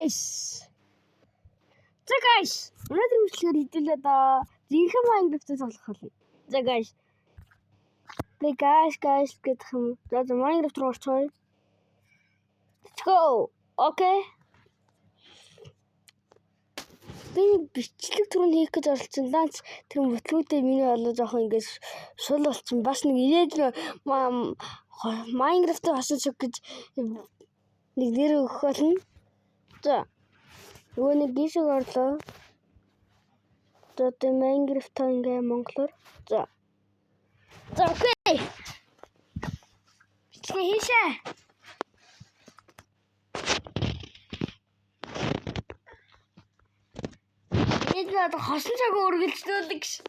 За guys, өнөөдөр бичлэгээр хэдүүлээ да. Жинхэнэ Minecraft-ийг тоглох болно. За guys. Guys гэдэг юм. За Minecraft руу орчихъя. Let's go. Okay. Би бичлэг түрүүнд хийх гэж оролцсон. Данц тэр бүтлгүүдээ миний болоо жоох ингэж шул болчихсон. Бас нэг ирээд Minecraft-ыг хасаж гэж нэг нэр өгөх болно. За. Нөгөө нэг гişэг орлоо. За тэ Minecraft ингээ монголоор. За. За окей. Бичлэг хийшээ. Эдгээр хосон цаг үргэлжлүүлдэг ш.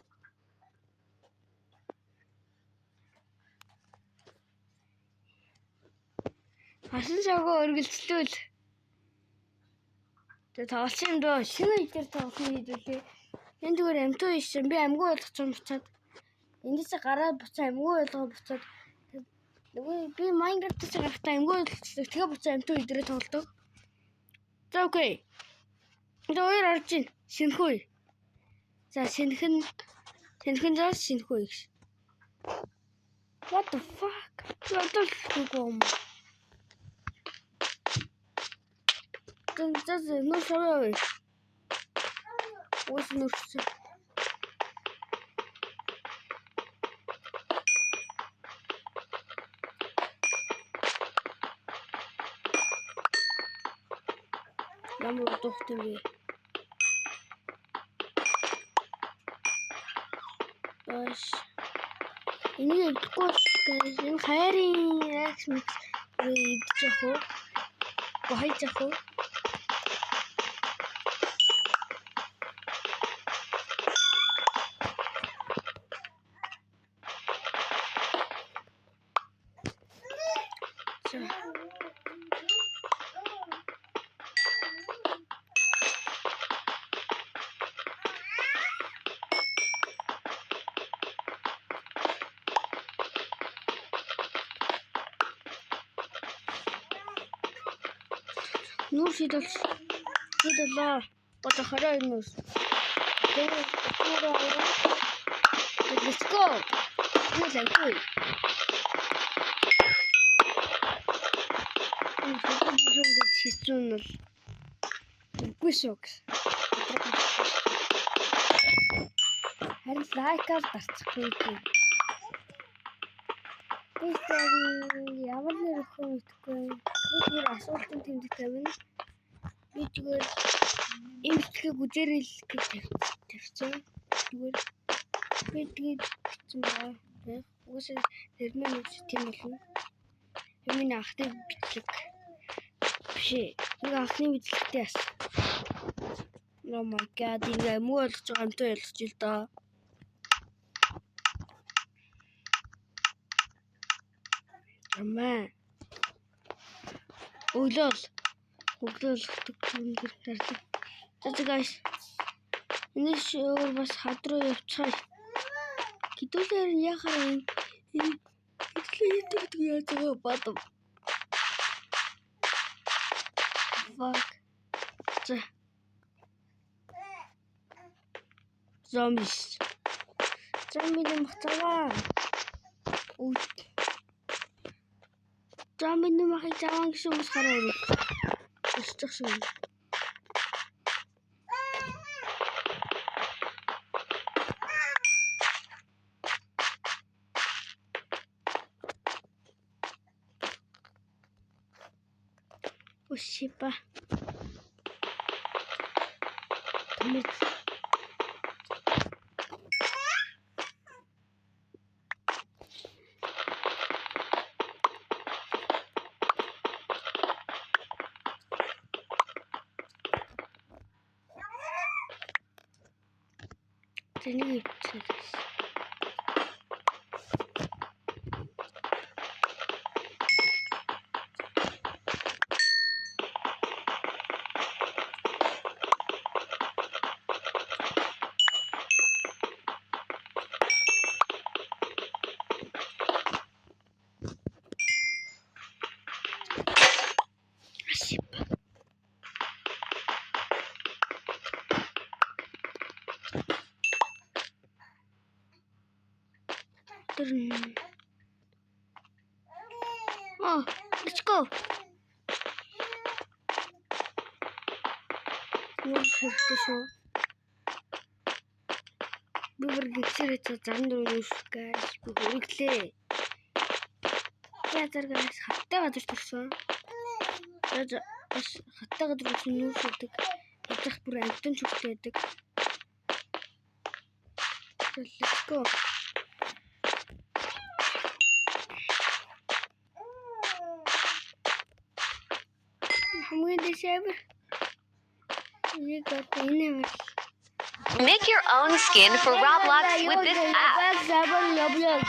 Хосон цаг үргэлжлүүл. Тэгээ тоглосон доо шинэ үеэр тоглосон хэдүүлээ. Энд зүгээр амтуу ийшсэн. Би амгүй болгоч юм буцаад. Эндээс гараад буцаа амгүй болгоо буцаад. Нөгөө би Minecraft-аас гарахтаа амгүй болгочихлоо. Тэгээ буцаа амтуу өдрөө тоглодог. За окей. За хоёр орж ийн. Шинэхүү. За шинэхэн зас шинэхүү гэж. What the fuck? Ядал гом. За ну шаваа. Ус нүрч. Ямар духтай вэ? Баш. Энийг дэвгүй энэ хайрын реакс микс идчих уу? Гойчих уу? Нүүр шийдэлээ. Бод хараа нүүс. Let's go. Нэлээгүй. Энэ шийдсэн нь үгүй шок. Харин лайкаар дарчихгүй. Ямар нэр өгөх юм бэ? Би зүгээр асуултын тэмдэг тавина. Би зүгээр энэ бичлэгийг үзээрэй гэж тавьчихсан. Зүгээр би тэгээд бичсэн байна. Уусаа тэрнээ үз тийм болно. Миний анхны бичлэг биш. Нэг анхны бичлэгтэй яс. Oh my god, ингээ муу болгож байгаа юмтай ялгаж ил доо. Амаа. Өглөөл хөглөөлдөг гэрэлтэй. За guys. Энэ шоу бас хадруу явцгаая. Хэдүүлээр яхаа энэ бичлэг яаж байгаа бат. Fuck. За. Zombies. Zombie махтаваа. Zombie махыг заван гэсэн хүмүүс хараа ирэх. Өсчих шиг. Ушипа. Тэмэг. Тэнийг ичээд. Oh, let's go. What has to show? We were getting it at Andrews, guys. We were clear. Язар гэнэс хаттай газар төрсөн. Бас хаттай газар төрсөн юу шүдэг. Ядах бүр амтан чүгтэй байдаг. Let's go. Make your own skin for Roblox with this app.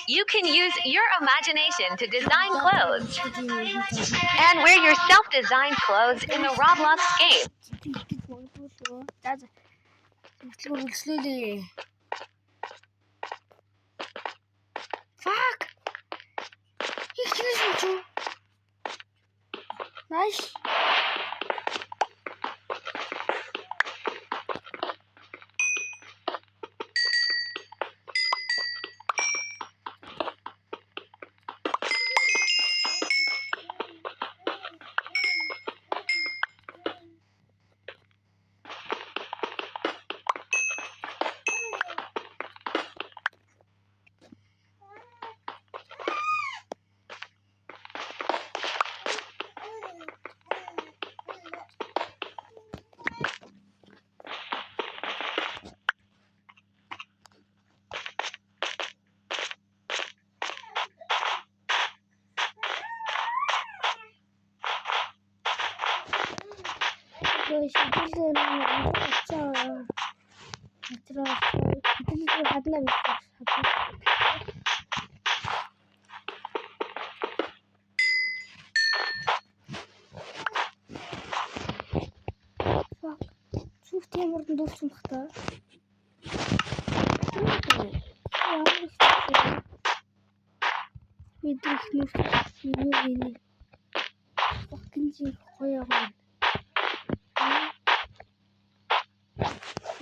You can use your imagination to design clothes and wear your self-designed clothes in the Roblox game. Fuck! Nice.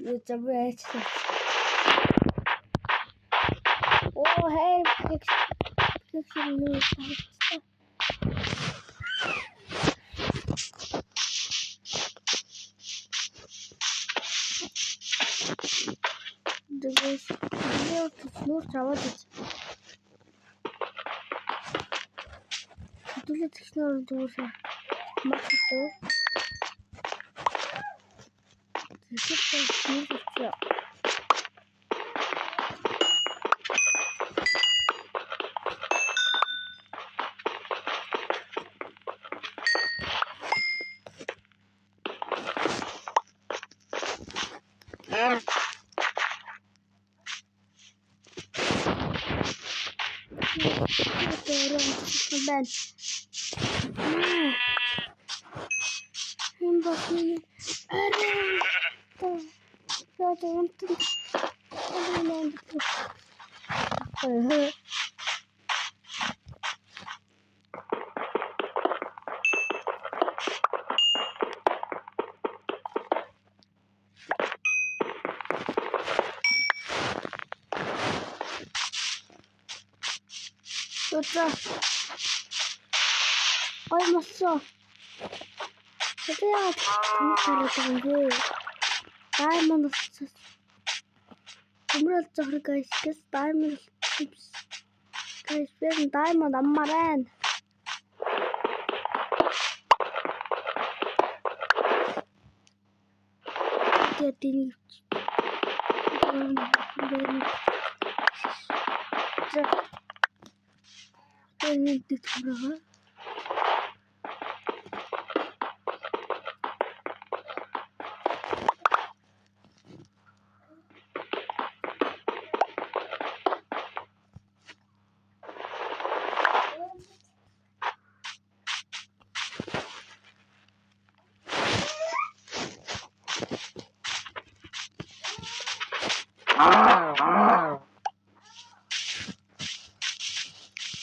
It's a red. Oh, hey, Ой, массо. Это я кому-то Diamond Emerald зохрог guys. Diamond chips. Guys, ben diamond аммаран. Getting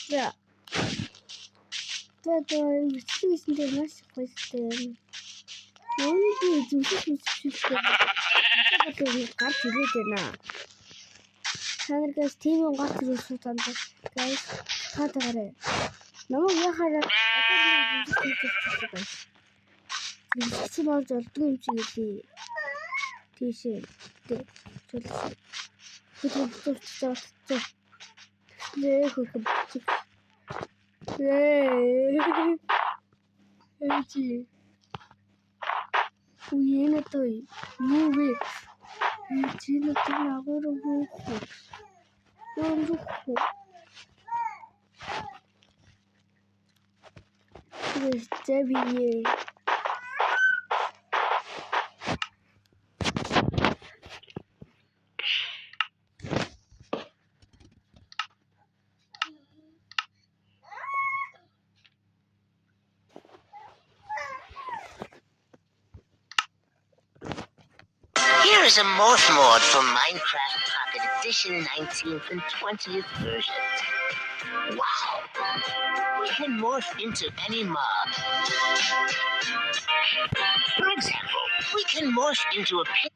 yeah. But it's not supposed to. Only гарч ирээд байна. Танар guys тийм гарч ирсэн танд guys хатаарай. Намайг яхаараа чи болж олдгүй юм чи гэлээ. Тийшээ. Нээ хөрхөм. Эчи. Уяна той. Нүвэ. Эчи нэг наагуур хөө. Нөөндөхөө. Тэвээ. Here is a morph mod for Minecraft Pocket Edition 19th and 20th versions. Wow! We can morph into any mob. For example, we can morph into a pig.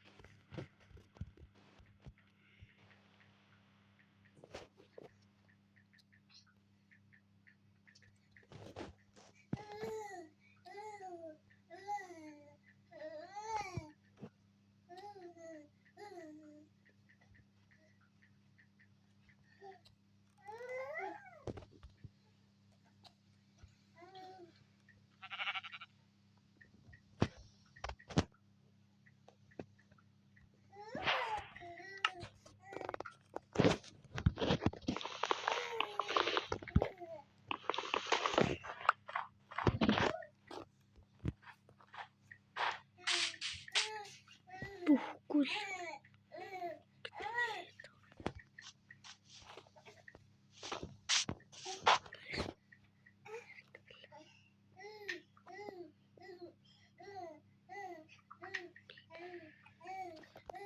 Good.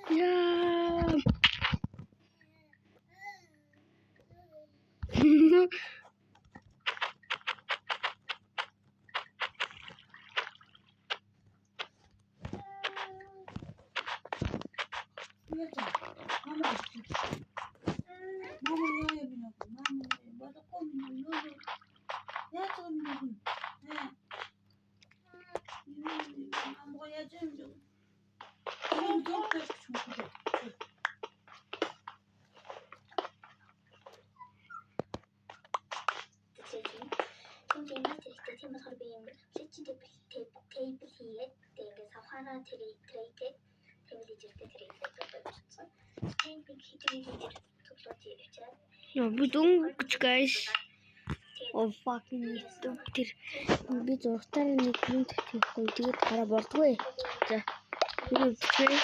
Yeah. Тийм болохоор би юм фличтэй тейбл хийгээд тэгээд савхаараа трейдтэй тейбл хийжтэй трейдтэй болчихсон. Тейбл хийгээд тоглоод явчихсан. No, we don't guys. Oh fucking stupid. Би зургатаар нэг юм хийхгүй тэгээд хараа болдгоо. За. Би үгүй.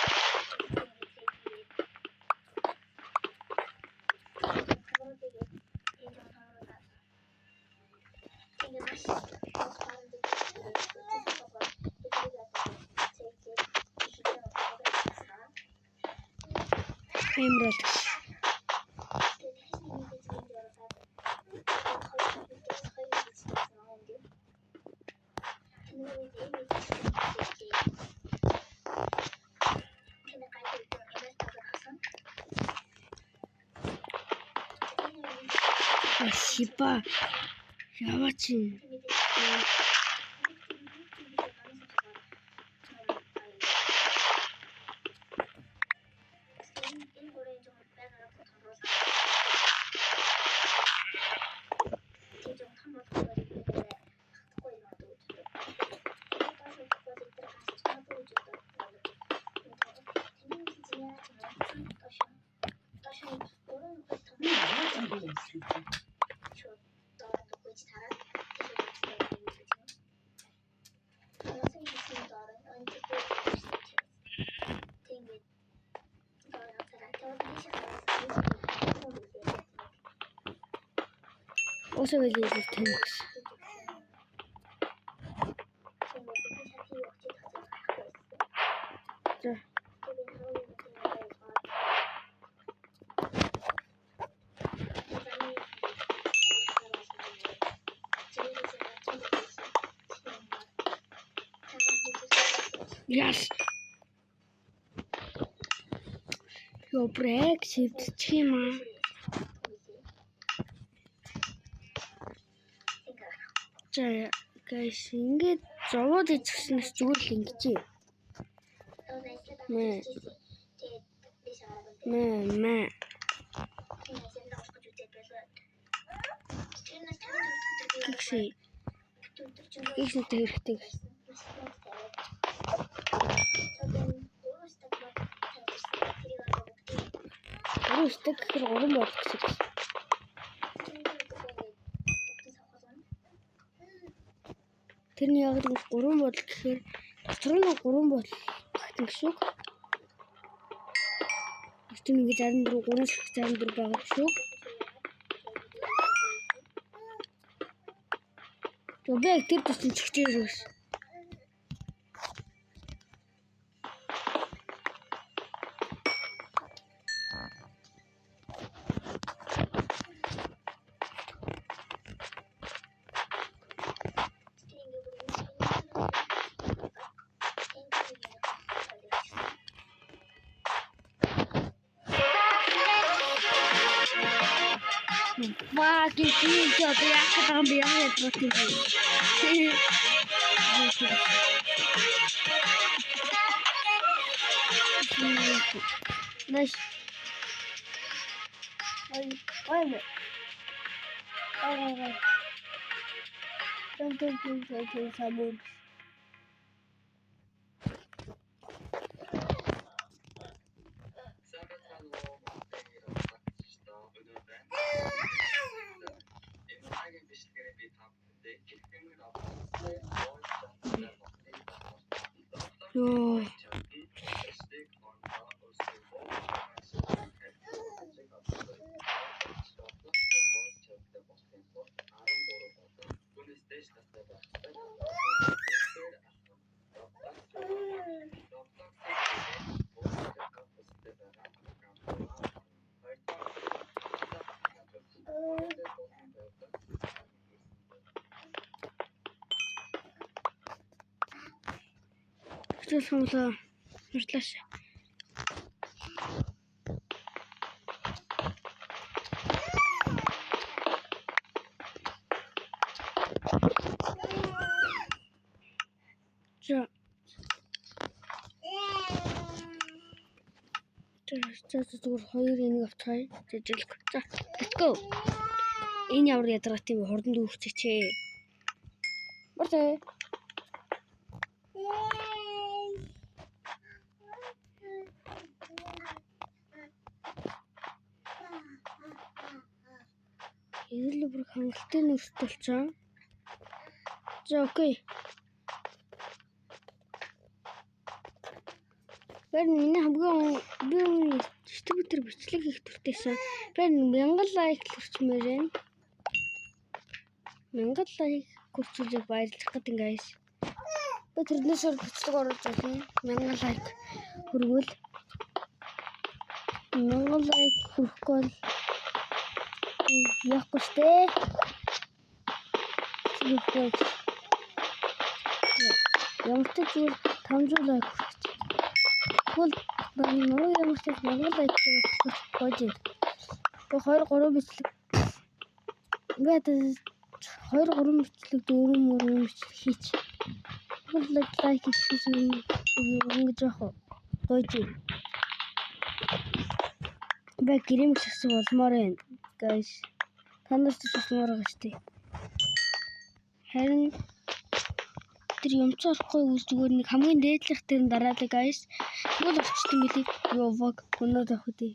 Emerald. Спасибо. Я очень. Also will use this tanks. Yes. Ёо брейк шивдчих юм аа. За guys ингээд зовоод ичгснээс зүгээр л ингэжээ. Мэ. Ихэнх хэрэгтэй. Өөрөөсөө гэхээр уран болох гэсэн. Тэрний яг л гурван бодол гэхээр дотор нь гурван бодол багтан шүү. Өвчин нэг 64 364 байгаа шүү. Төбөг тэр төсөн чигчээрээс. Ваа, кичи чот яг там биае против. Наш. Ой. Там саму. Ёо. Хичээл сонголоо. Нуртлааш. За зүгээр хоёр энийг авчихъя. Жижиглэх. За, let's go. Энэ ямар ядаргатай вэ? Хурдан дүүрчихээ. Босоо. Эзэл бүр хангалттай нүрт болчихоо. За окей. Миний хамгийн стратегик бичлэг хийх төртэйсэн. Би 1000 лайк хүрчмээр байна. 1000 лайк хүрчүүлээ баярлах гэдэг guys. Би тэрнээс бичлэг оруулж байна. 1000 лайк хүргүүл. 1000 лайк хүрхгүй яахгүй штэ. Ямар ч зүйл 500 лайк хүрч. Тэгвэл нөгөө ямар ч 1000 лайк болж байна. Тэгээ 2 3 бичлэг. Ингээд 2 3 бичлэг 4 бичлэг хийч. Тэгвэл лайк хийсэн ингэж яах вэ? Гойж. Би гэрэмж хэсэг болмоор байна. Guys. Танаас төсөмөр байгаа штэ. Харин тэр юмч орохгүй үс зүгээр нэг хамгийн дээдлэх тэр дараалал guys. Тэгвэл орчтой мөлий ёо вог өнөөдөр авах үү.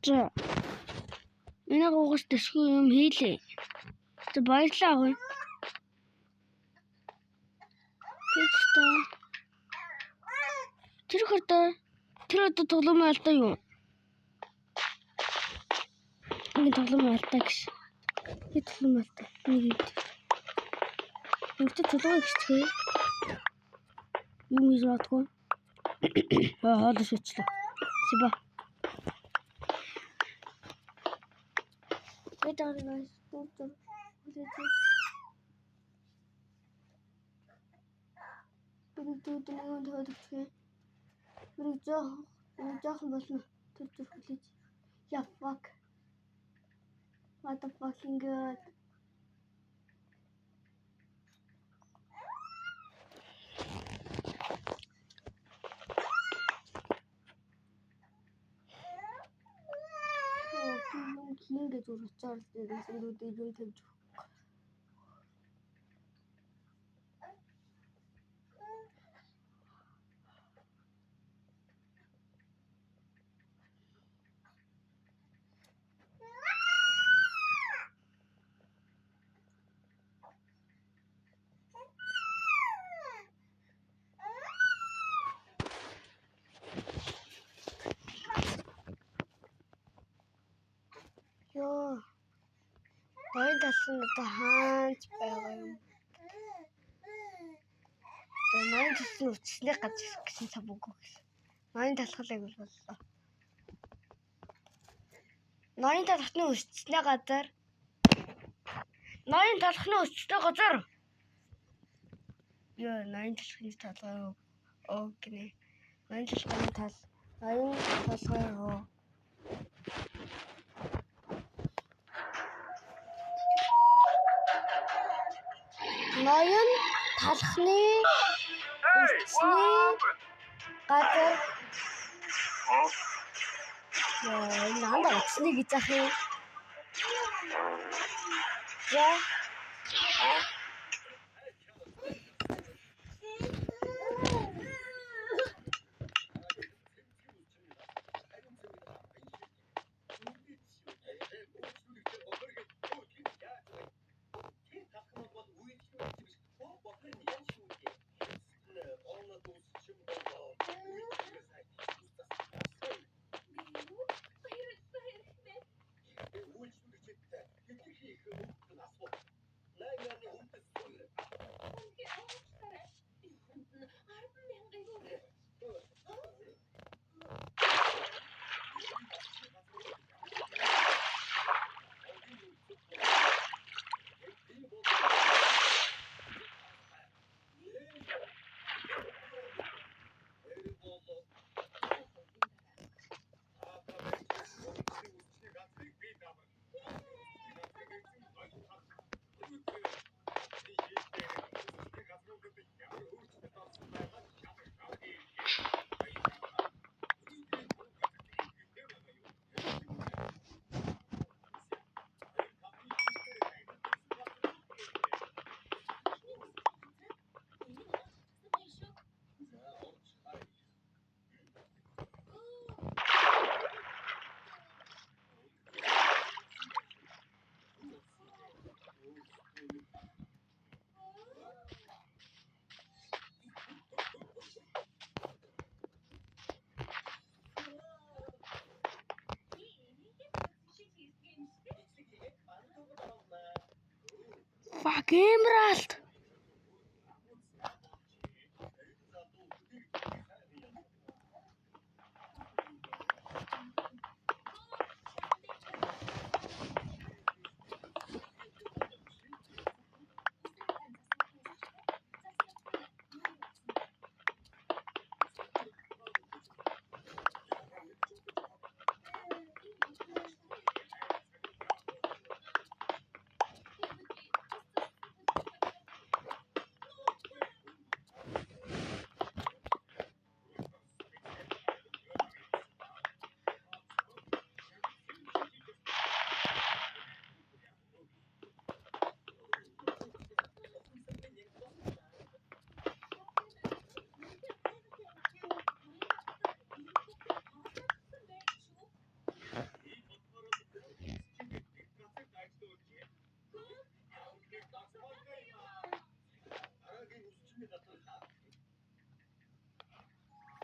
За. Энийг угаас дэсгүй юм хийлээ. За баярлалаа ахгүй. Тэр одоо тоглоом алдаа юу? Нэг тоглоом алдаа гэж. Нэг тоглоом алдаа. Нэг тоглоом гэчихээ. Юм ийзаадгүй. Хоолой шичлээ. Сиба. Эдгээр студ. Yeah, fuck. What the fucking god. King гэж урчаар дээрээс үүдээ юм тавьж. Ёо. Ноён талсан одоо хаач байгаа юм. Ноён талсан үтснээ газар гэсэн сабуугүй гэсэн. Ноён талхлыг боллоо. Ноён талхны үтснээ газар. Ноён талхны үтснээ газар. Ёо, ноён талхны талгаа. Окей. Ноён талхны тал. Ноён талхаа. Ноён талхны үтсний газар. Нанда үтсний гэж ах юм. Яа. Fuck Emerald.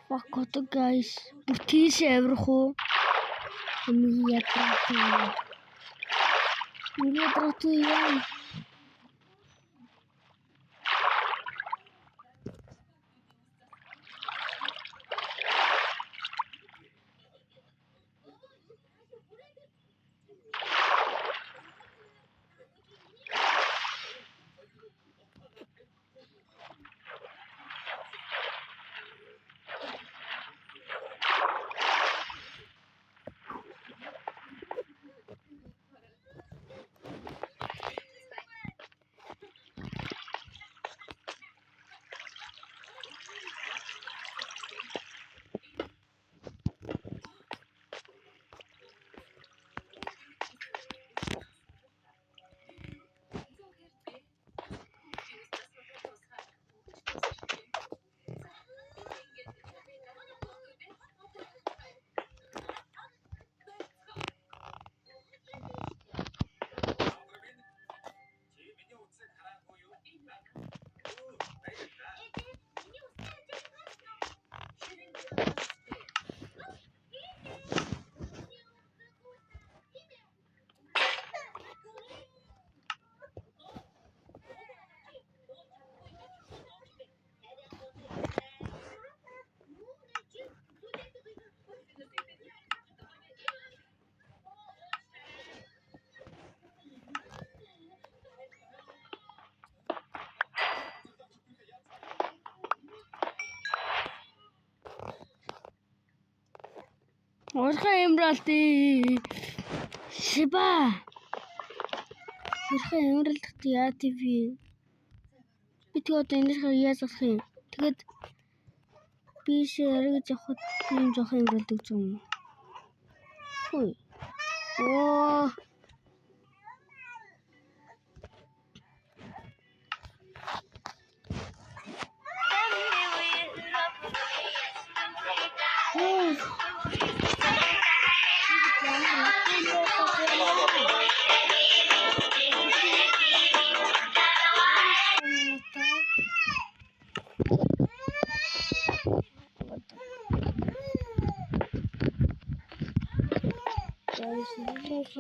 Fuck what guys. Бүтээс аврах уу? Ядрахтуу яа. Орхон эмралти. Шиба. Орхон эмралт яа ТV. Би тэгээд энэс яаж болох юм. Тэгээд би ширэж явахад юм жоох эмралт өгч юм. Хөөе. Оо.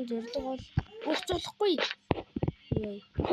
Зэрдэг бол уучлахгүй. Яа.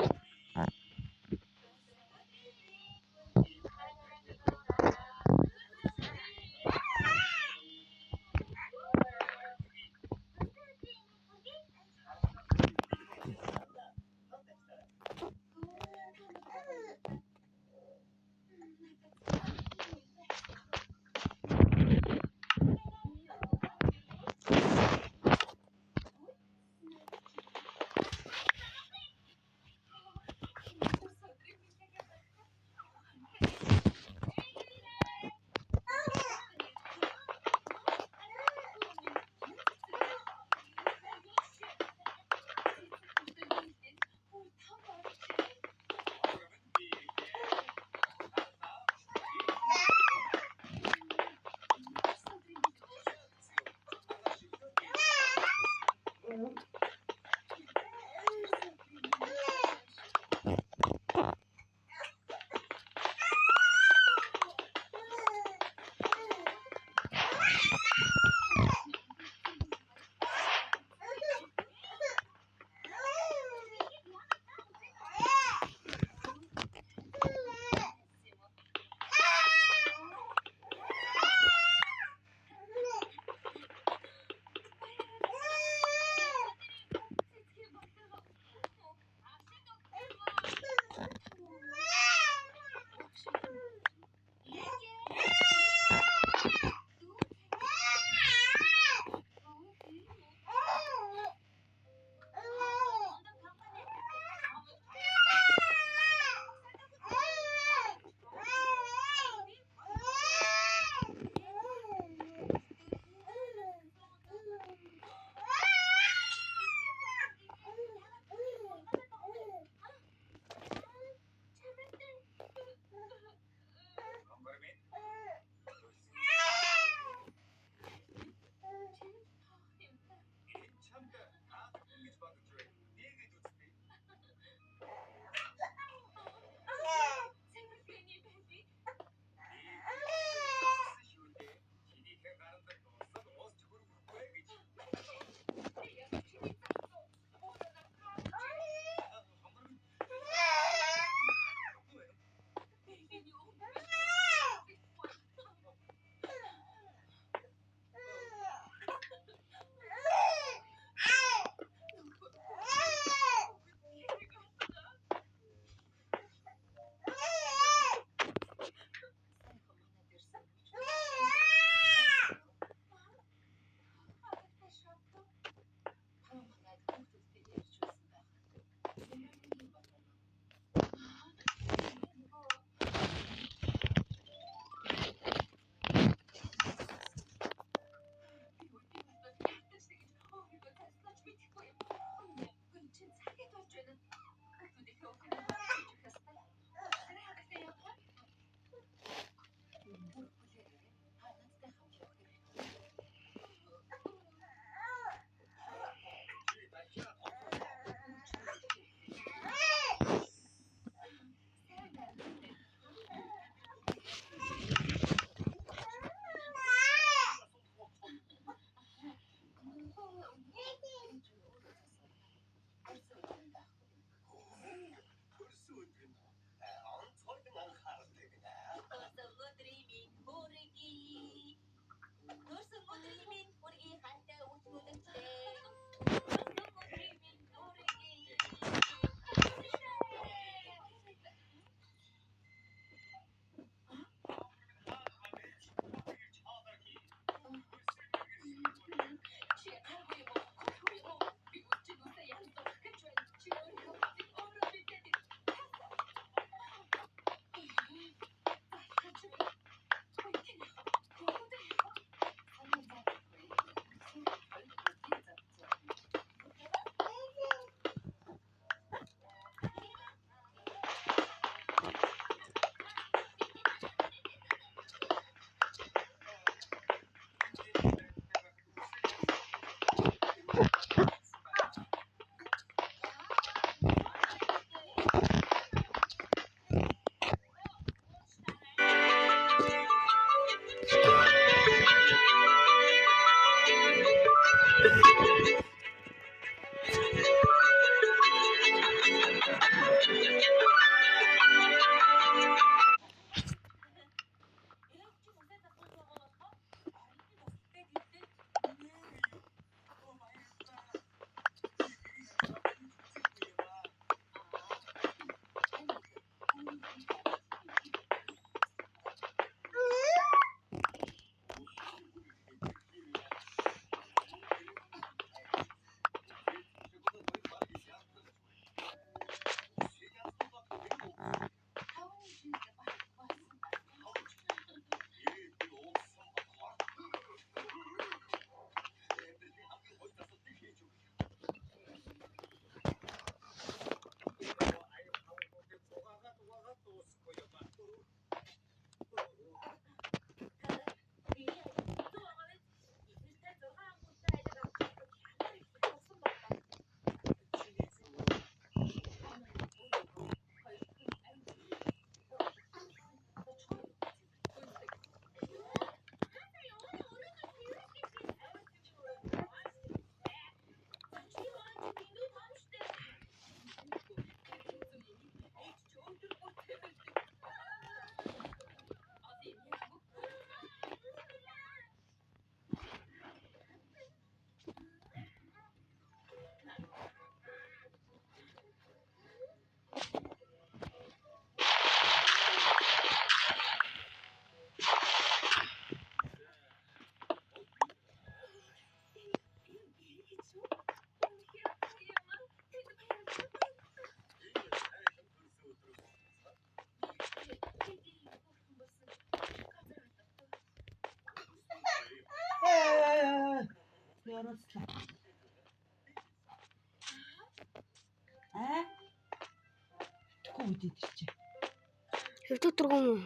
Хэвтэ тургум.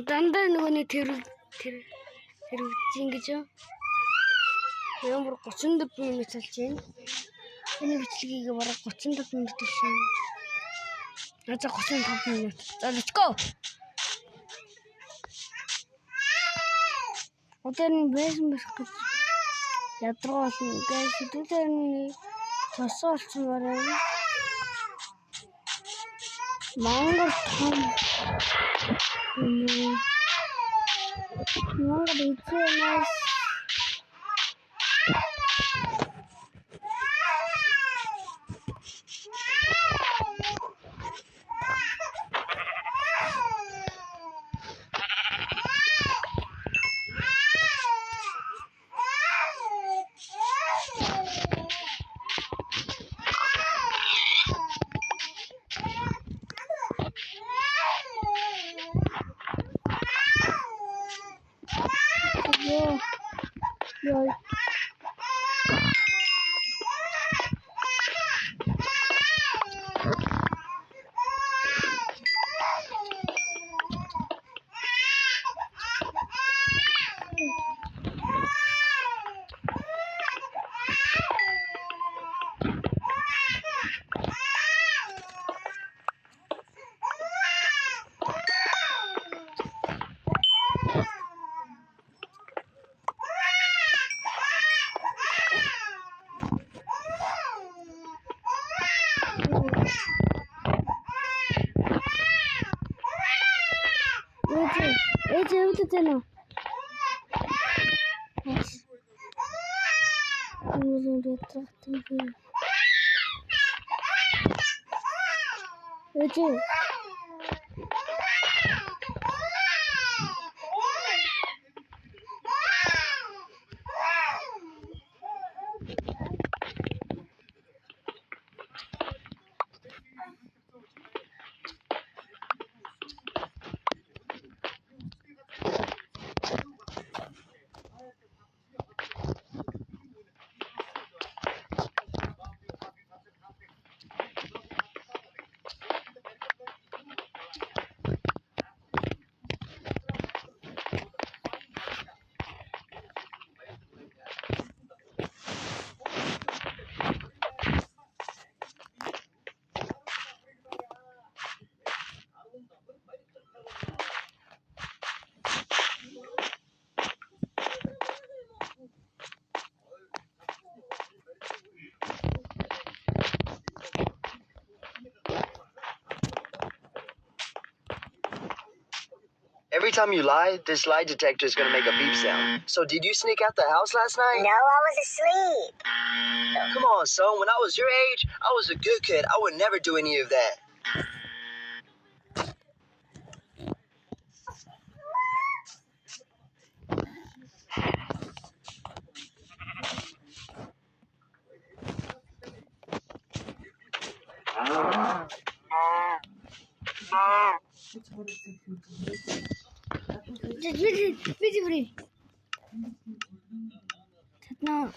Дандаа нөгөөний тэр ингэж ямар 34 минут болж байна. Энэ бичлэгийг бараг 34 минут болсон. Нацаа 35 минут. За let's go. Одоо энэ байсан байх гэж ядраа болно. Гэвч хэдүүлээ тосоо болсон байна. Монгол том Монгол эцэнэс Yoi. Эцэг Every time you lie, this lie detector is going to make a beep sound. So did you sneak out the house last night? No, I was asleep. Come on, son. When I was your age, I was a good kid. I would never do any of that. Busy. No.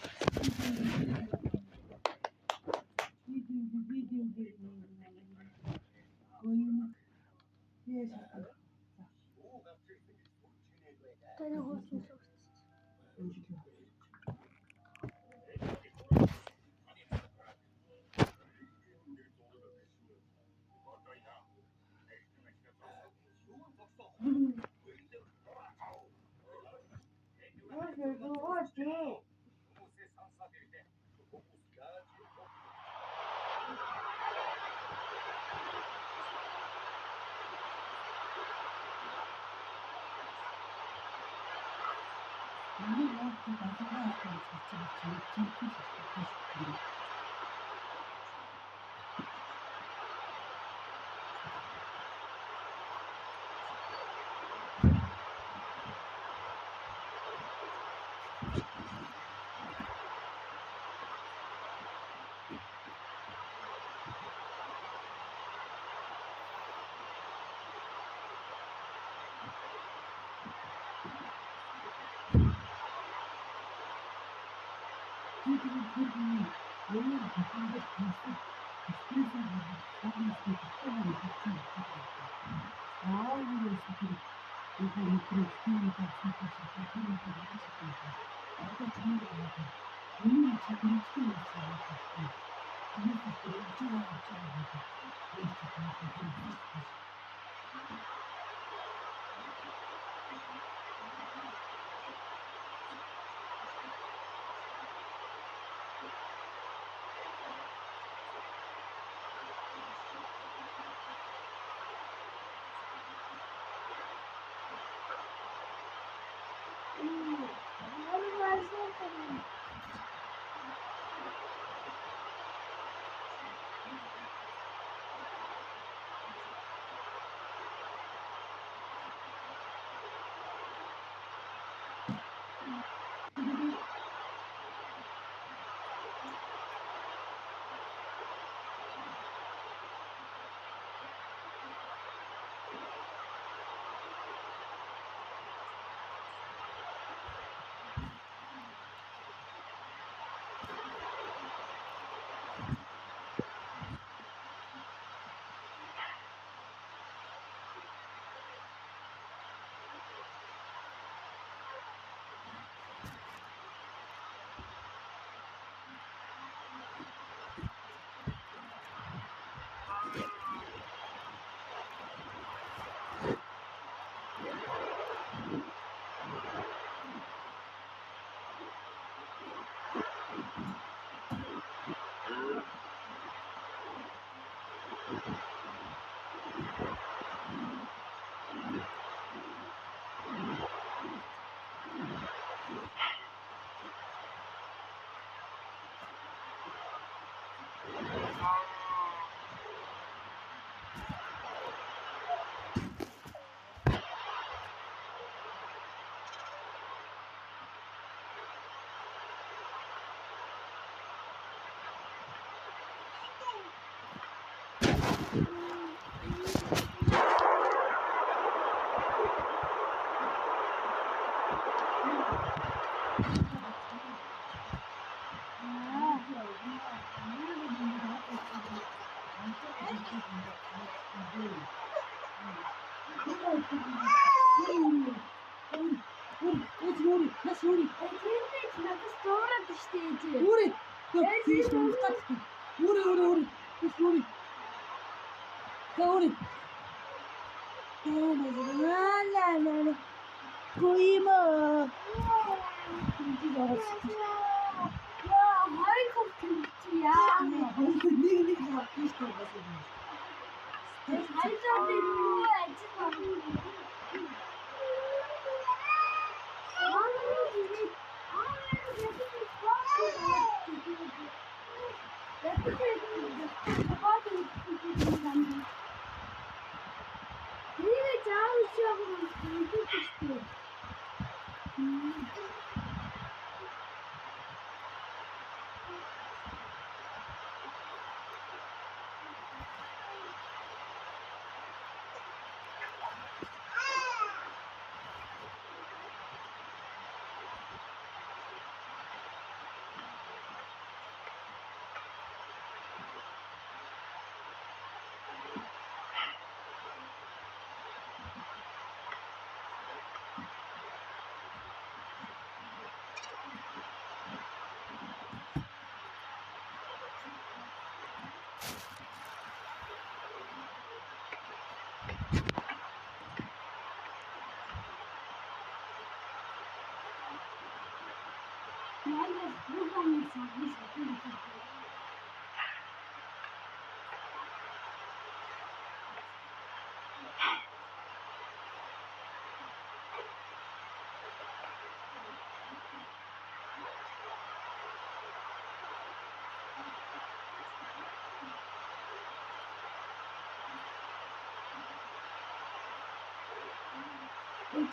No.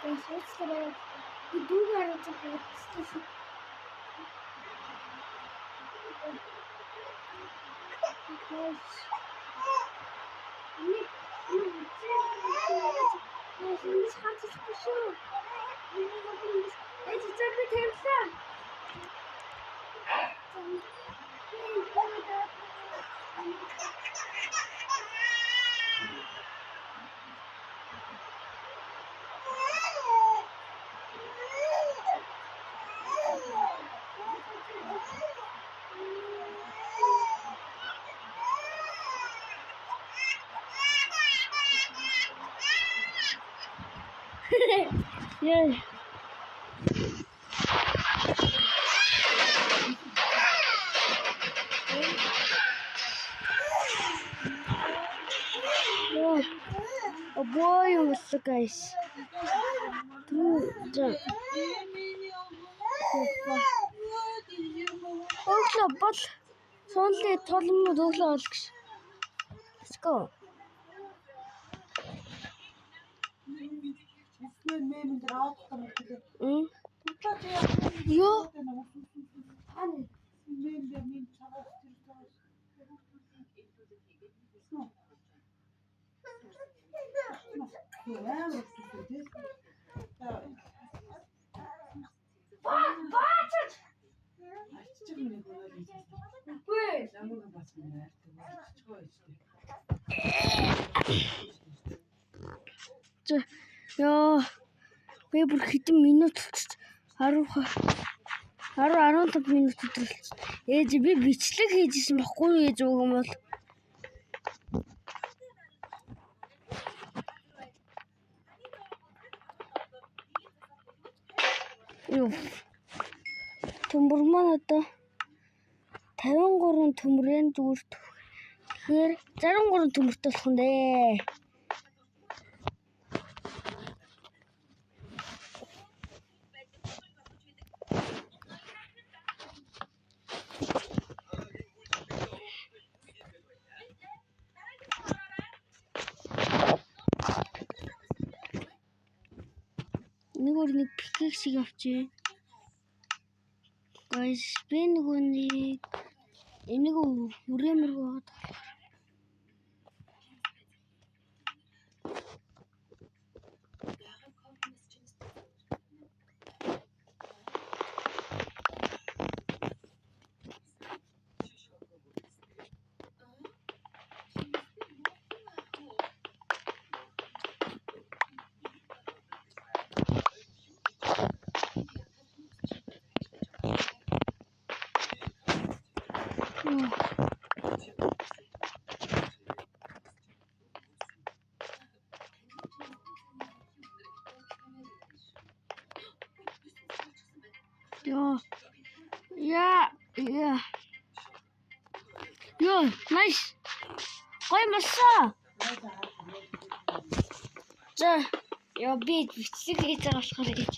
Guys, what's the matter? We do gotta take it. Yeah. Oh boy, what's the guys? Oh, but only told me to do. Let's go. Yo. Яа, би бүр хэдэн минут 10-15 минут өдрөлт. Ээж би бичлэг хийжсэн баггүй ээж үг юм бол. Юу. Төмөр маань одоо 53 төмрийн зүгээр. Тэгэхээр 63 төмөртэй болох юм дээ. Нэг пикек шиг авчи. Guys, би нэг энийг үрэмэр гоод. Yeah. Yo, nice. Гой масаа. За, яа би бичлэг хийж байгаа болохоор гэж.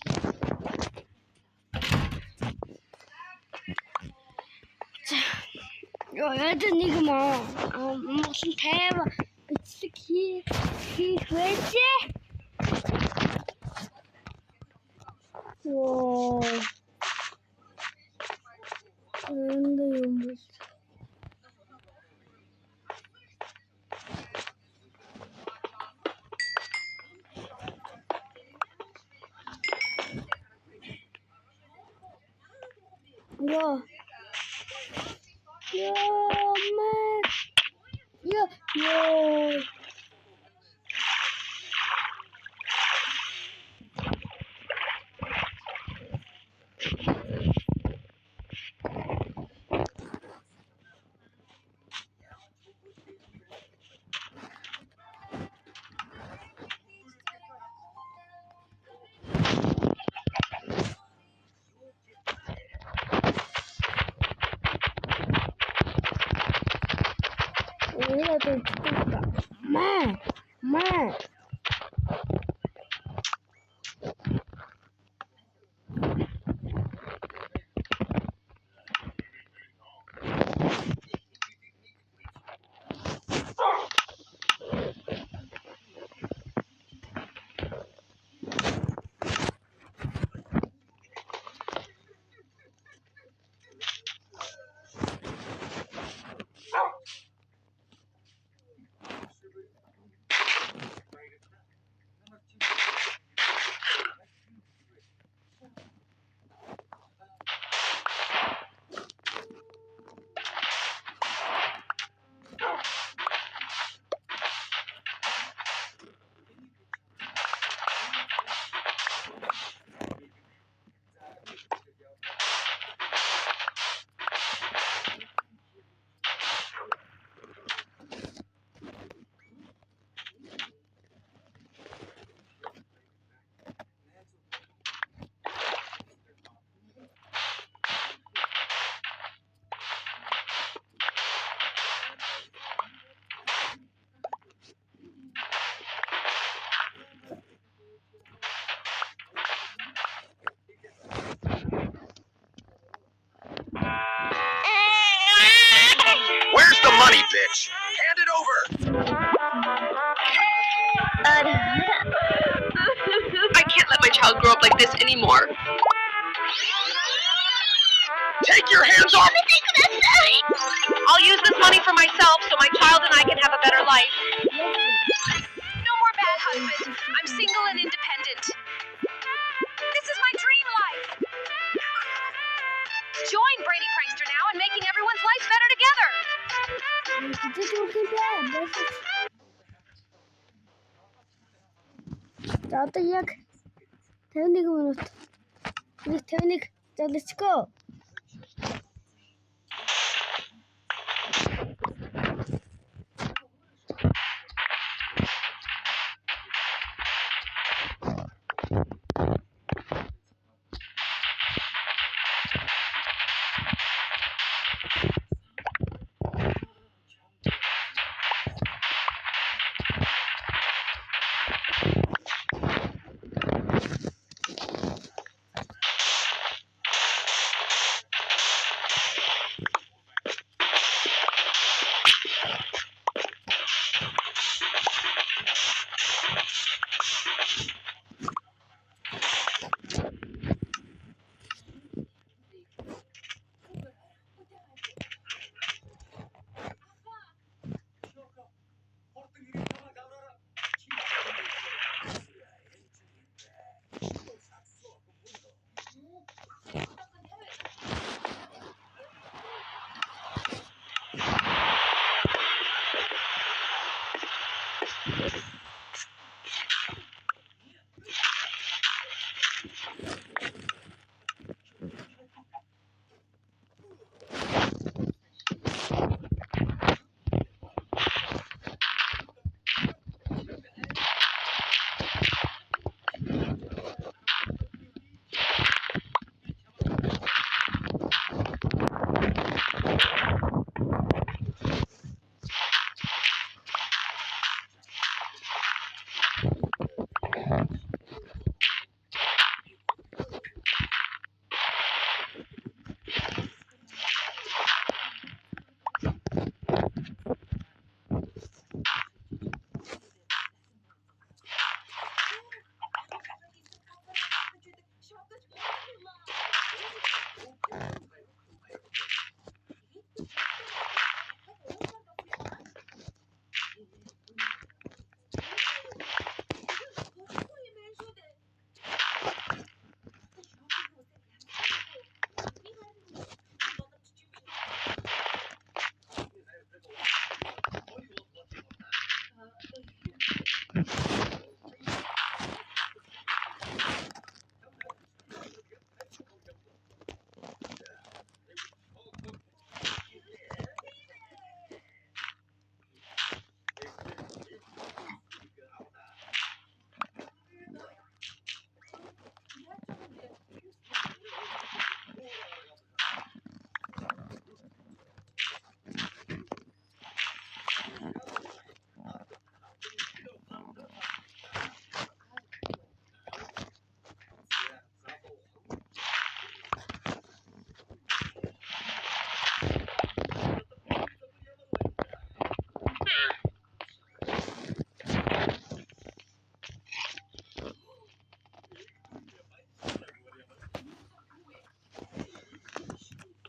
За. Яа, яд нэг Монгол 50 бичлэг хийх байжээ. Оо. Yo, man. Yo. Man. bitch. Hand it over. I can't let my child grow up like this anymore. Take your hands off. I'll use this money for myself so my child and I can have a better life. No more bad husband. I'm single and independent. This is my dream life. Join Brainy Prankster now and making everyone's life better together. За одоо яг 51 минут. 51. За let's go.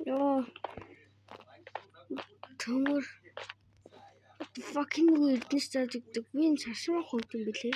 Yo. Төмөр. What the fucking weirdness гэдэг. Би энэ сарсрах хот юм бэлээ.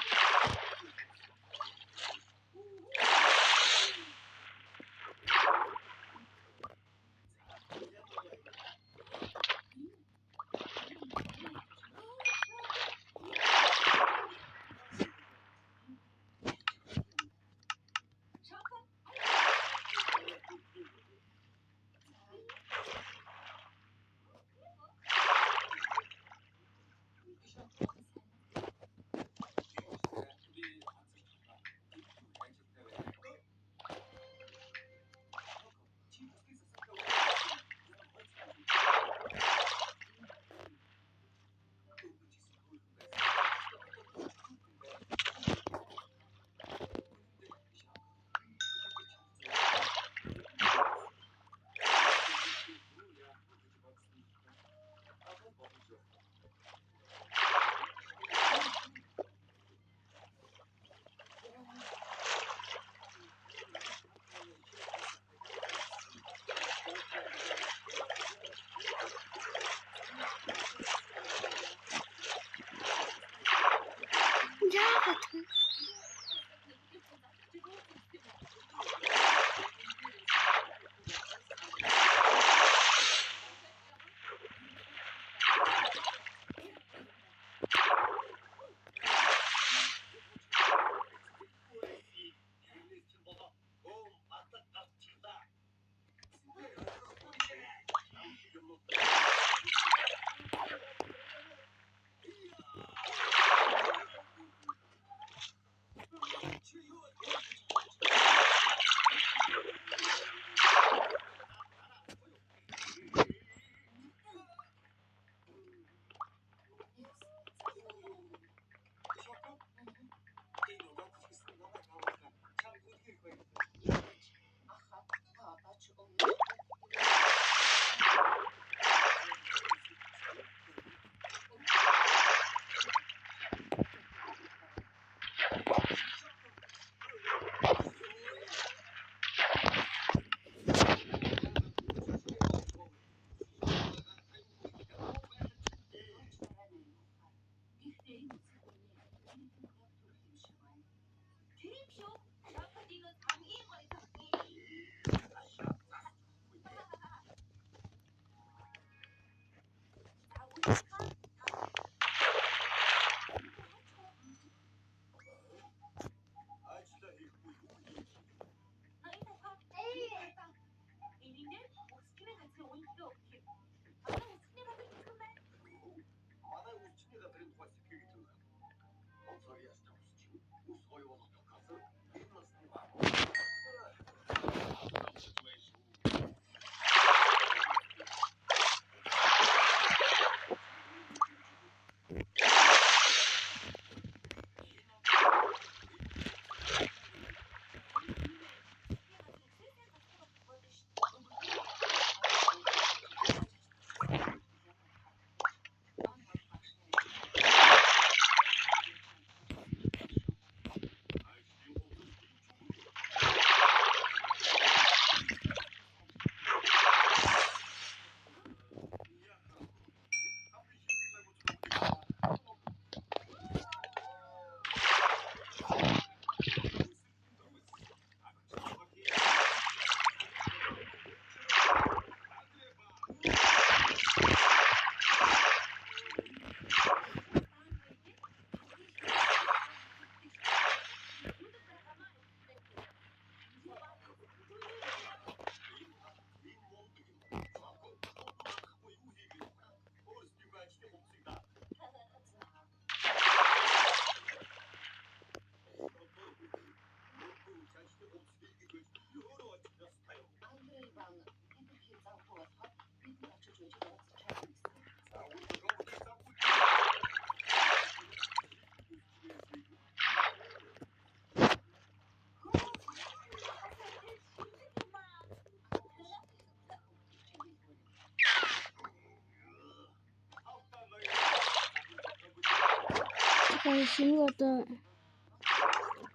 шинэ одоо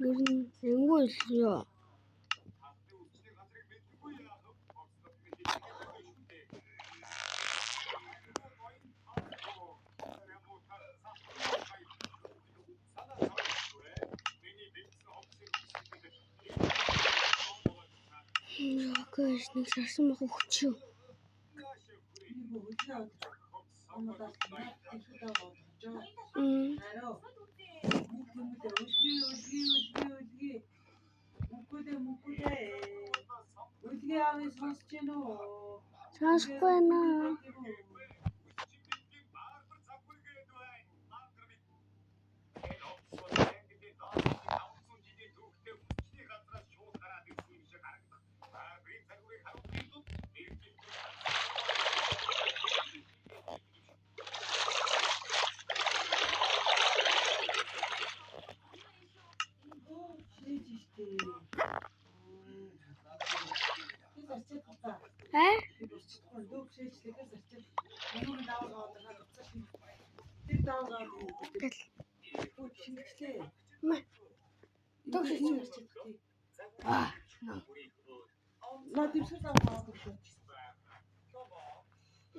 ер нь энгүү юу? Яагаад нэг шарсан мах өгчөө. Сонсохгүй наа.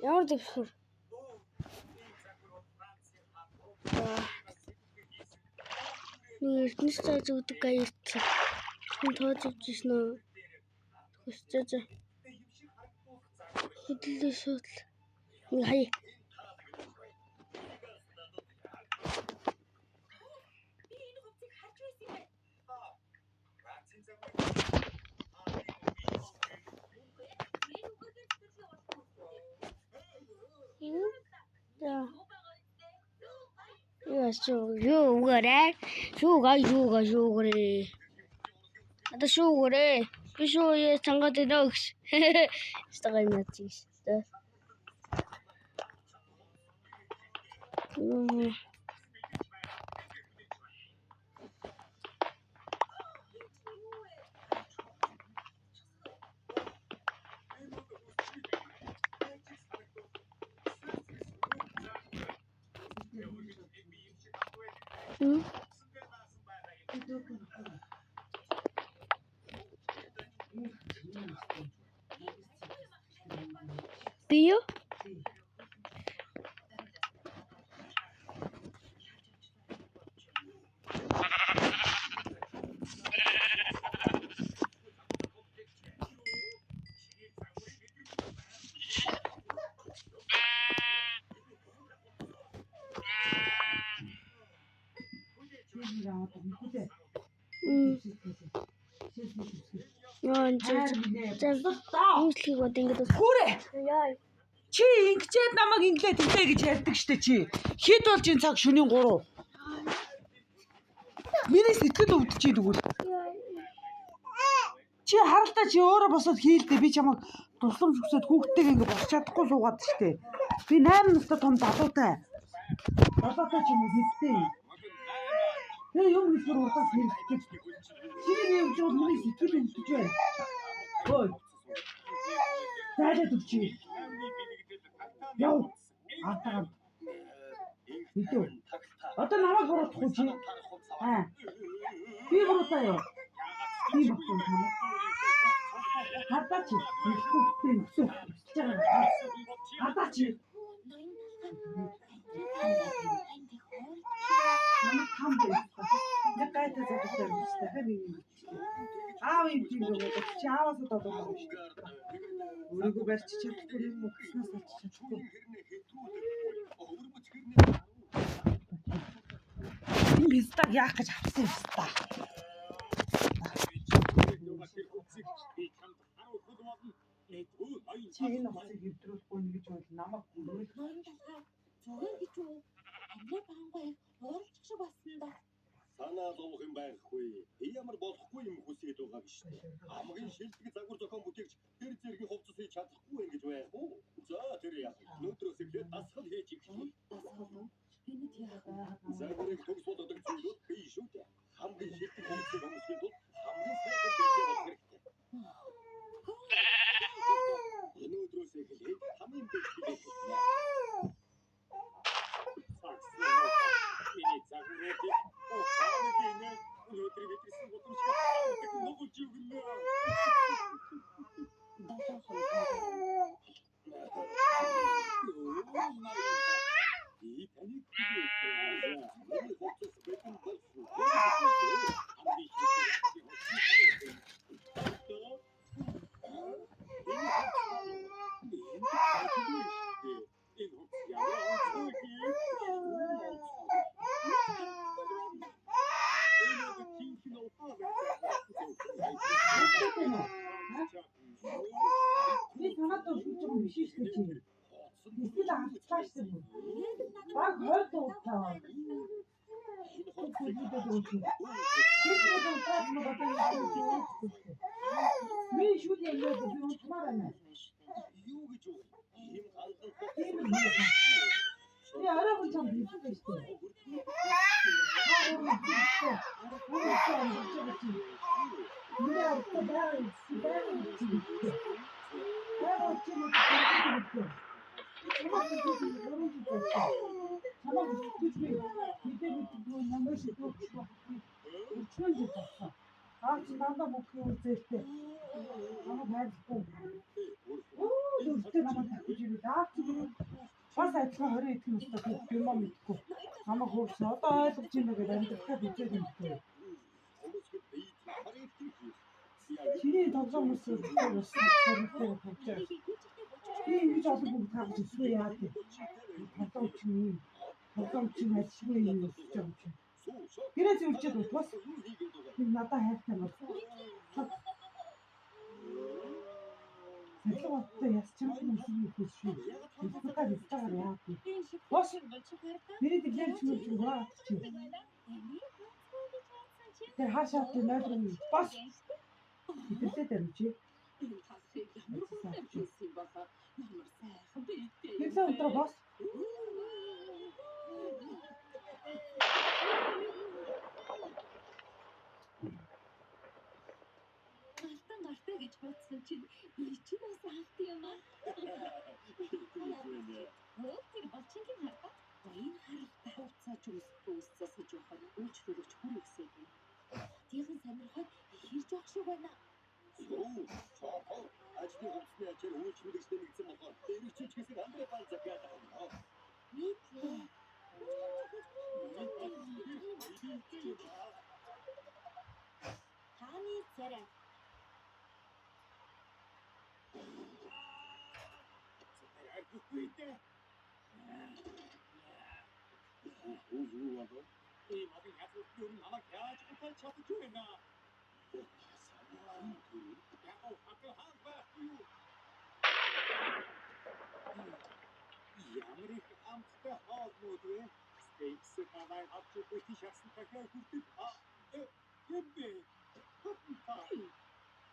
Ямар дэвшэр? Нэг эрдэнэс цааж өгдөг гаярт. Энэ тоож өгч шнэ. Хөсчөөж. Хөдлөө шууд. Нэг хаяа. Юу гэрээ? Юу гэрээ? Ата шүү гэрээ. Би шүү яа цангаад өгөөш. Стагай нацгийс. Bio? Чи ингэчээд намайг инглээд хэлээ гэж ярьдаг штэ чи. Хэд болж энэ цаг шөнийн 3. Миний сэтгэл өвдөж чи дгүүл. Чи харалтаа чи өөрөө босоод хийлдэ би чамайг тусламж өгсөд хүүхдтэйг ингэ босч чадахгүй суугаад штэ. Би 8 настай том залуутай. Залуутай ч юм уу хэлтэй. Тэгээ юм нэг бүр удаас хэлчих. Чи юм жоо миний сэтгэл өвдөж байна. Ой. Зайлаад өгчий. Яв. Атаа. Бидөө. Одоо намайг буруутгах чи. Би буруутаа юу? Би бохгүй хамаа. Хардаач. Хэлэхгүй өсөв. Хардаач. Намайг хам дээ. Яг гайтай залуутай юм шүү дээ. Хэмээ. Аав юм тийм үү? Чи ааваас удаа шүү дээ. Өөрийгөө барьж чадахгүй юм уу? Гэснээс олж чадахгүй. Энэ бистаг яах гэж авсан юм бэ? Чи энэ хоцыг хэвдрүүлэхгүй нэг гэж бол намайг хүрээд зураг гэж үү? Амнаа баангай оолчих шиг басна да. Санаа зовох юм байхгүй. Ямар болохгүй юм хүсээд байгаа гэж шүү дээ. Хамгийн шилдэг загвар зохион бүтээгч тэр зэргийн хувцас хийж чадахгүй юм гэж байх уу? За тэр яах вэ? Өнөөдрөөс эхлээд дасгал хийж эхэлье. Дасгал уу? Энэ яагаад? Загварыг төгс болгодог зүйлүүд бий шүү дээ. Хамгийн шилдэг хувцсыг хүмүүсийн тулд хамгийн сайхан бийтэй болох хэрэгтэй. Өнөөдрөөс эхлээд хамгийн бийтэй. Миний загварыг Би танаад өшөж байгаа биш шүү дээ. Эсвэл авцгаа шүү дээ. Баг 20 дуутаа. Би шүд яагаад би унтмаар байна. Юу гэж юу? Ийм гандан Би арайгүй чам хийсэн шүү дээ. Бас адилхан 20 эдэх нь өстой юм мэдгүй. Намайг хөөсөн. Одоо ойлгож байна гэдэг амьдралаа бичээд юм бэ. Чиний тоглоом хүмүүсээс сонирхолтой болж. Би ингэж олон бүгд тааж өсгөө яа гэдэг. Тоглоом чинь ажгүй юм өсөж байгаа юм чинь. Гэрээ зөвчөөд бас надад хайртай бол. Сэлгүүтээ яс чамд юм хийх шүү. Эсвэл стаар яа гэдэг. Бас миний дэглэр ч юм уу аа чи. Тэр хаашаа тэр найдрын бас идэвхтэй юм чи. Хэвлээ өдрөө бас Алтан гартай гэж бодсон чинь би ч бас авт юм аа. Тэр болчихын хараа. Энэ харалтай хурцаач үсцээс жоохон үйлчлүүлэгч хүрээсэй. Тийхэн сонирхоод хэрж явах шиг байна. ажлын хувцсны ачаар үйлчлүүлэгчтэй нэгдсэн болохоор дэрэгчүүчгээс амдраа бал захиад байгаа. Нийтлээ. Таны царай. ийм олон язгуурын намайг яаж утаа чадчих вэ наа? Яг хатаа хаан юу? Ямар их амттай хаалнууд вэ? Стейкс тавай авч бүхий шахсан тахаа хүртэл Эбби.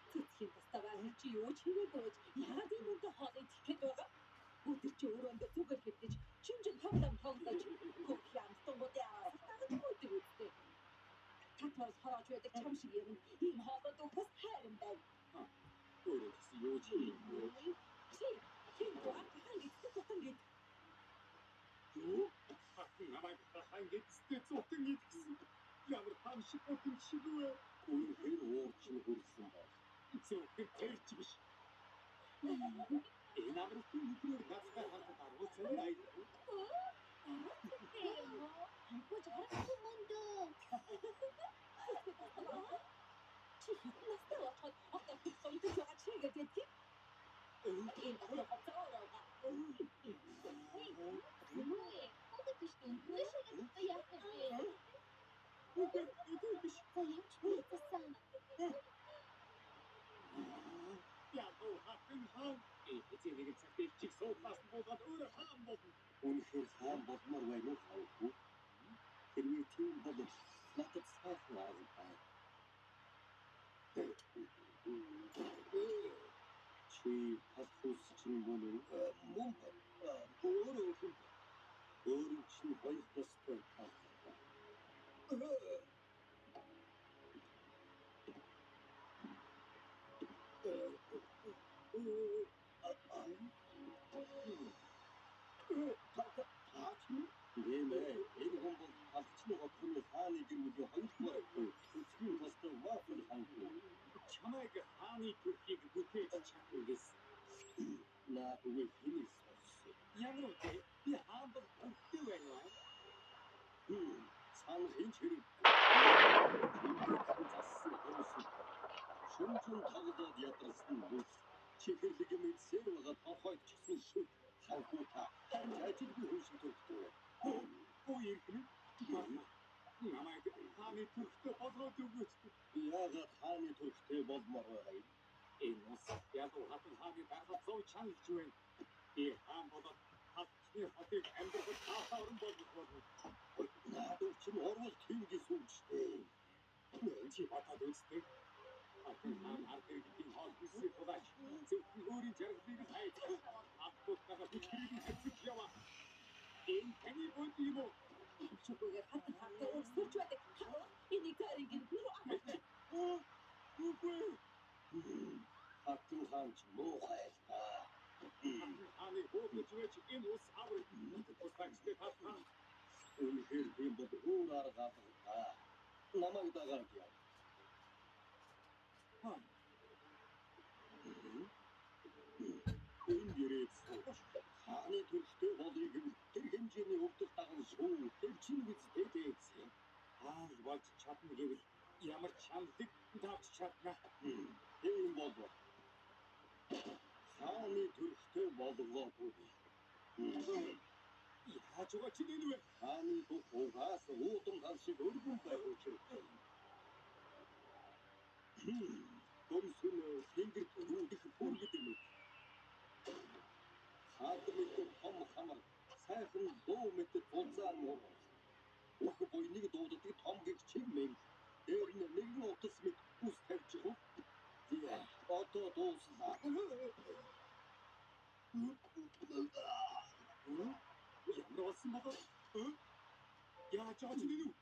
Цэцгийн тастаа чи юу ч хийгээгүй. Яагаад ийм үнэтэй хоолыг тэгэхэд байгаа? Өдөр чи өрөөндөө зүгээр хэвдэж чинжин тоглоом тоглож кофе амтангууд яа. Өдөр үстэй. Татвар хараач байдаг чам шиг юм. Ийм хоолод ухас хайрын байна. Өөрөөс юу ч хийхгүй. Чи ханг идэх гээд. Юу? Намайг ханг идэх гэсэн. Ямар тань шиг утсан шиг вэ? Үнэхээр уурчин хүрсэн байна. Зөвхөн тэрч биш. Энэ амралтын нүрээр гацхай хандаад уцаа айд. Ханхуж харахгүй мөндөө. Чи хитнэстэй очоод одоо хитсонд байгаа чигээд яах вэ? Энэ хоёр хацаараа. Хөөе биш үнэхээр яах вэ? Үгүй биш. Заямч хийсэн. Яагаад хатан хаан? Эцэг цагтыг чиг суухаас болоод өөрөө хаан болно. Үнэхээр хаан болмоор байна уу хаан? Тэрний тийм бол надад сайхан байна. Чи хасус чинь болов мөн өөрөө чинь хоёр тастай Чамайг хааны төрхийг бүтээж чадна гэсэн. Наад үгүй хинээс болсон. Ямар үгүй би хаан бол төрхтэй байна уу? Сан хинч хэрэг. Зассан хөрөсөн. Шүнжин тоглоод ядарсан бүс. Чихэрлэг юм сэвэга тохойдчихсан шүү. Ханхута харин ажилгүй хүн шиг төрхтэй. Өө ирхэн. Намайг хааны төрхтэй болгоод өгөөч. Яагаад хааны төрхтэй болмоор байна? Энэ ус ядуу хатан хааны дарга зов чангалж байна. Би хаан болоод хатны хотыг амьдрах таахаарн болгох болно. Надад чинь орвол тэнгийн сүнжтэй. Чи батад үстэй. Хатан хаан ард иргэдийн хоол хүсээ тулаач. Зөвхөн өөрийн жаргалыг хайж. Хатгуудтайгаа бүхнийг хэвсэж яваа. Энэ таны бод юм уу? Чүгээр хатан хатан өрсөж байдаг. Энийг тариг рүү амарч. Үгүй. Хатан хаан ч муухай л та. Хааны хөөгч вэч энэ ус аврал. Тусагчтай хатан. Үнэхээр тийм бол өөр арга авах. Намайг дагаад яа. Энэ гэрээ хааны төрхтэй болыг тэр хэмжээний өвдөл даган шүү. Тэр чинь үстэй дээсэн. Хаан болж чадна гэвэл ямар чандлыг давч чадна. Тийм болов. Хааны төрхтэй болгоод үгүй. Яаж байгаа ч энэ вэ? Хааны тухайгаас уудам тал шиг өргөн байх учир. Гомсөн тэнгэрт рүүдэх бүргэд юм. Хаадмын том хамар сайхан дуу мэт тулзаан муу. Бүх буйныг дууддаг том гих чимээ. Дээр нь нэгэн утас мэт ус тавьчих уу? Яа, одоо дууслаа. Ямар болсон бэ? Яаж яаж нэрв?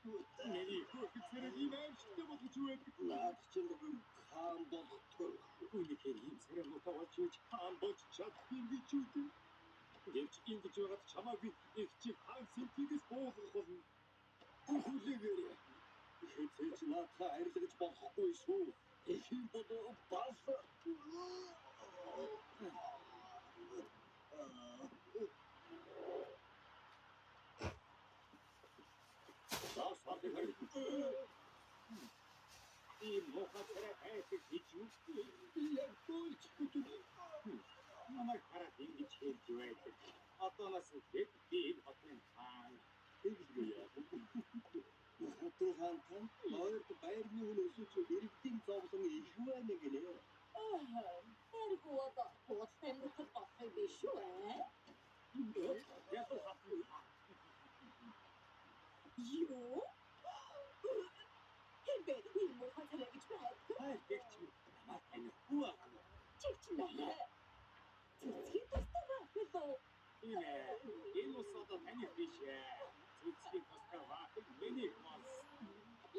Миний хөргөц зэрэг ийм аимшигтай болгож байдаг. Наад чинь хаан болох төр. Үнэхээр ийм царайгуудаа болж үуч хаан болж чаддгийг гэж үү? Гэвч ингэж байгаад чамаагүй их чи хаан сэнтигээс буулгах болно. Хүлээгээрэй. Хэцээч наадхаа арилгаж болохгүй шүү. Их юм бодоо бас. ийм мохоцорой хайчих гэж юу? Яг болж бүтэн. Намайг хараад ингэж хэлж байдаг. Одоос хэд би энэ хотын хаан. Тэгэлгүй яа. Хотын хаан тань ойрд байрны өнөөс ч иргэдийн зовлон их байна гинэ. Тэргүй одоо бод тамирхад болох биш шүү ээ. Яг л хатан. Юу? Хэмбэ энэ мохоцорой гэж байна. Хайр гэгч намайг танихгүй байна. Чигч нэ. Цэцгийн тустай байна. Энэ ус одоо таних биш ээ. Цэцгийн тустай вафл миний мос.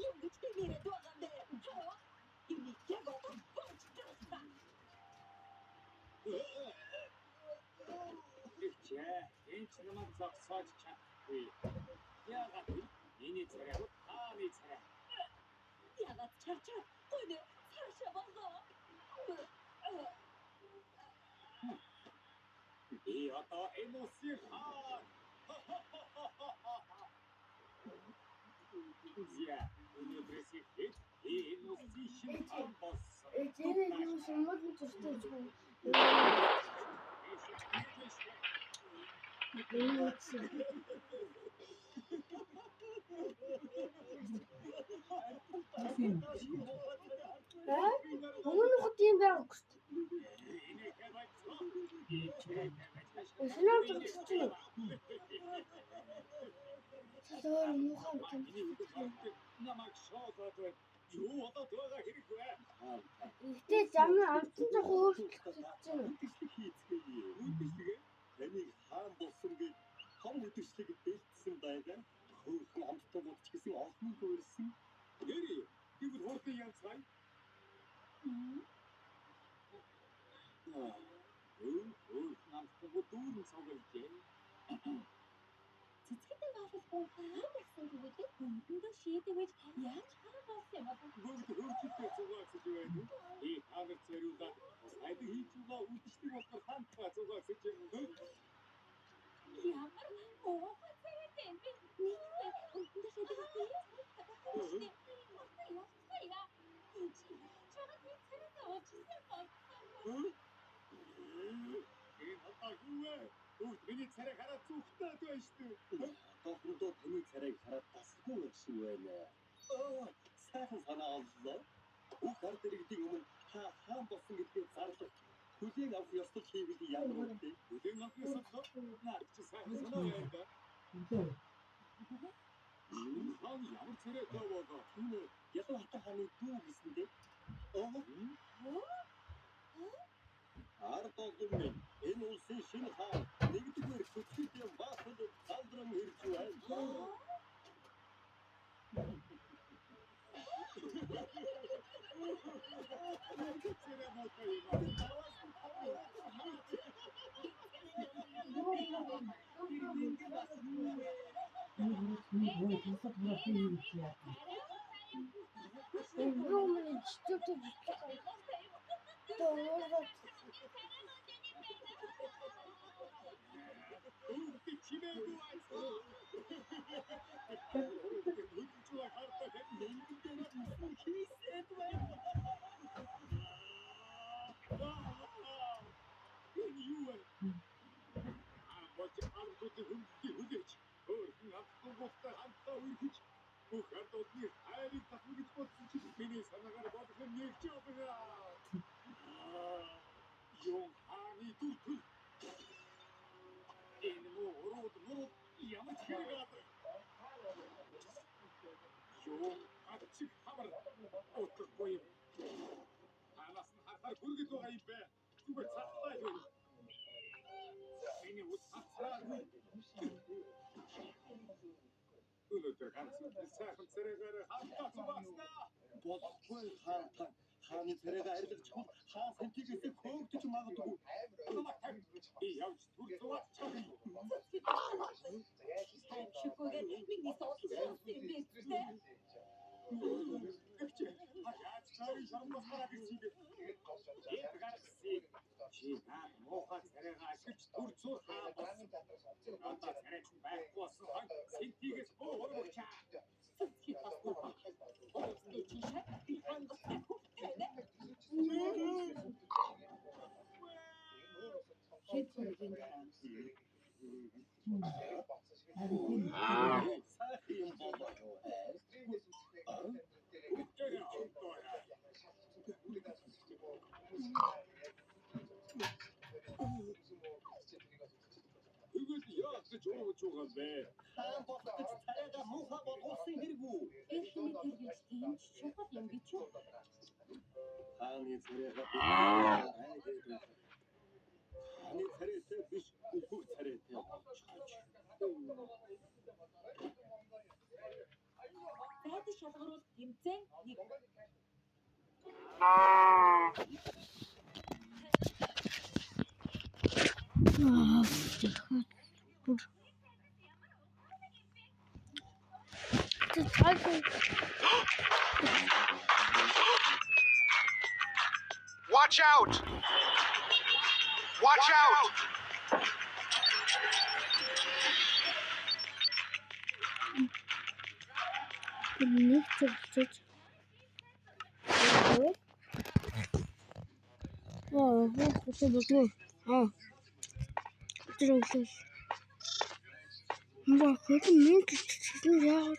Юу гэж нэрээ дуагаан дээр. Энийг яг одоо болж чадна. Гэвчээ энэ ч намайг зогсоож чадахгүй. Яагаад миний царай хааны царай. Ягаад чачаа гойд цаашаа болоо. Би одоо энэ усыг хаан. Зя, өнөөдрөөс эхлээд энэ усыг шинэ хаан болсон. Эцэг юу сумад нь зүртэй юм. Өмнө хот юм байгааг шүү дээ. Эсрэг зүгтээ. Садор мухан юм. Намайг шоолоод юу одоо төгөө хэрэггүй. Ихтэй зам амтан зах өөрчлөлт хийчихсэн. Үндслэгээ таны хаан болсон гэж том үдшилэг бэлдсэн байгаа. Хөөхөн амттууд ч гэсэн олон төрсөн. Гэри тэгвэл хурдан янзгай. Намттууд дүүрэн цуглжээ. Цэцгийн вафл буухан гэсэн төгөлд өндөндөө шийдэж яаж хараад Бүгд хөрчилтэй зугаацж байна. Би таныг зориулаад сайд хийж байгаа үлдчихдэг болохоор хамтдаа зугаацж юм. Ямар муухай царайтай би нэгтэй өндөндөө шийдэг үгүй. Миний царай хараад зүгтээд байна шүү дээ. Одоохондоо таны царайг хараад тасгүй гэсэн байна. Сайхан санаа оллоо. Бүх ард иргэдийн өмнө та хаан болсон гэдгийг зарлах хүлээн авах ёслол хийвэл ямар үнэтэй? Хүлээн авах ёслол наад чи сайхан санаа байна да. Хаан ямар царайтай байгаа? Энэ Ялуу хатан хааны дүү гэсэн дээ. Ард олон минь энэ улсын шинэ хаан нэгдүгээр хөтөлбөрийн баахад залдран ирж байна. Огромный что-то Хааны царайгаа арилгачихвал хаан сантигээс хөөгдөж магадгүй. Би явж түр зугаач чамд. Шүгөөгээд миний соолсон юм бэ? Яаж царай шармасаа гэсэн бэ? Чи наа муухай царайгаа ашиглаж түр зур хаан болсон. Одоо царайч байхгүй болсон хан сантигээс хөөгдөж. Хит басгүй. Оцны чи шат би хангалттай хөвтөөнэ. Хит царайгийн хаан. Сайхан болоо. Тэгвэл яаж ч уурж байгаа бэ? Хаан болох гэж царайгаа муухай болгосон хэрэггүй. Эхний тэргэж тийм шухал юм гэж юу? Хааны царайгаа хааны царайтай биш бүх царайтай болж хаач. Зайд шалгаруул тэмцээн 1. Watch out! Watch out! Нэг чигчиж. Хөтөл бүлгүй. Тэрүүл. Мөн хөтөл минь чинь яа.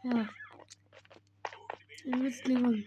Эмээс нэг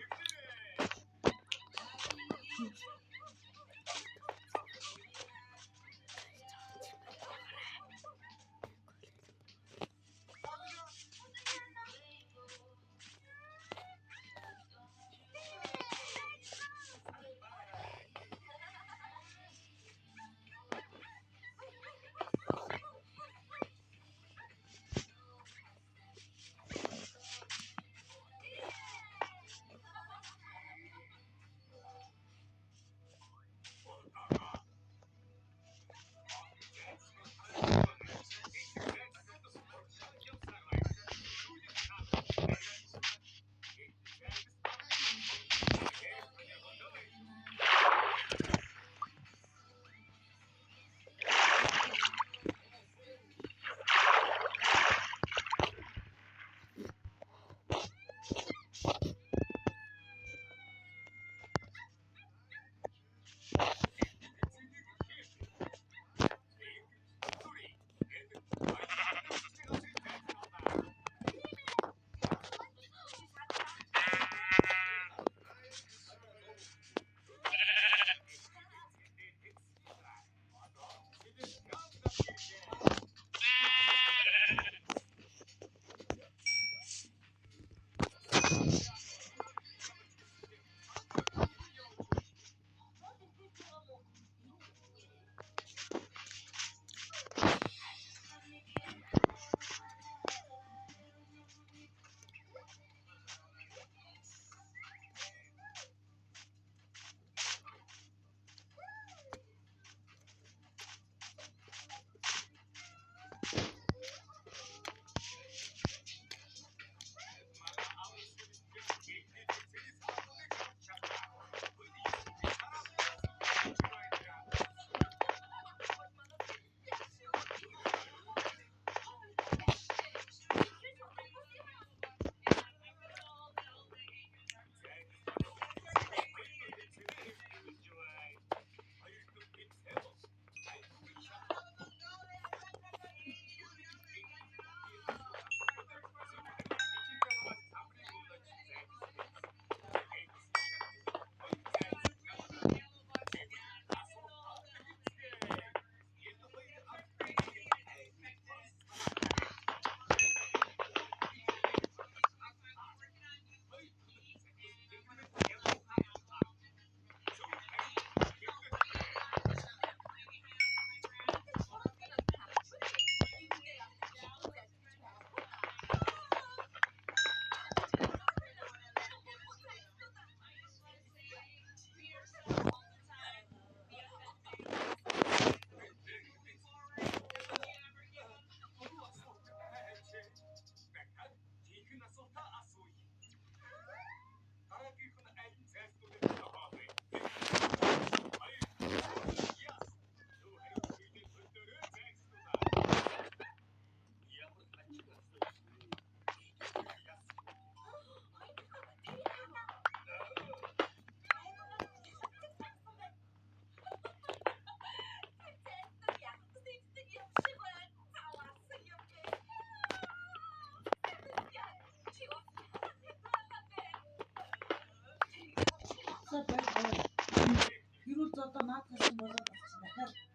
Хэрүүл одоо наадхан болоод байна.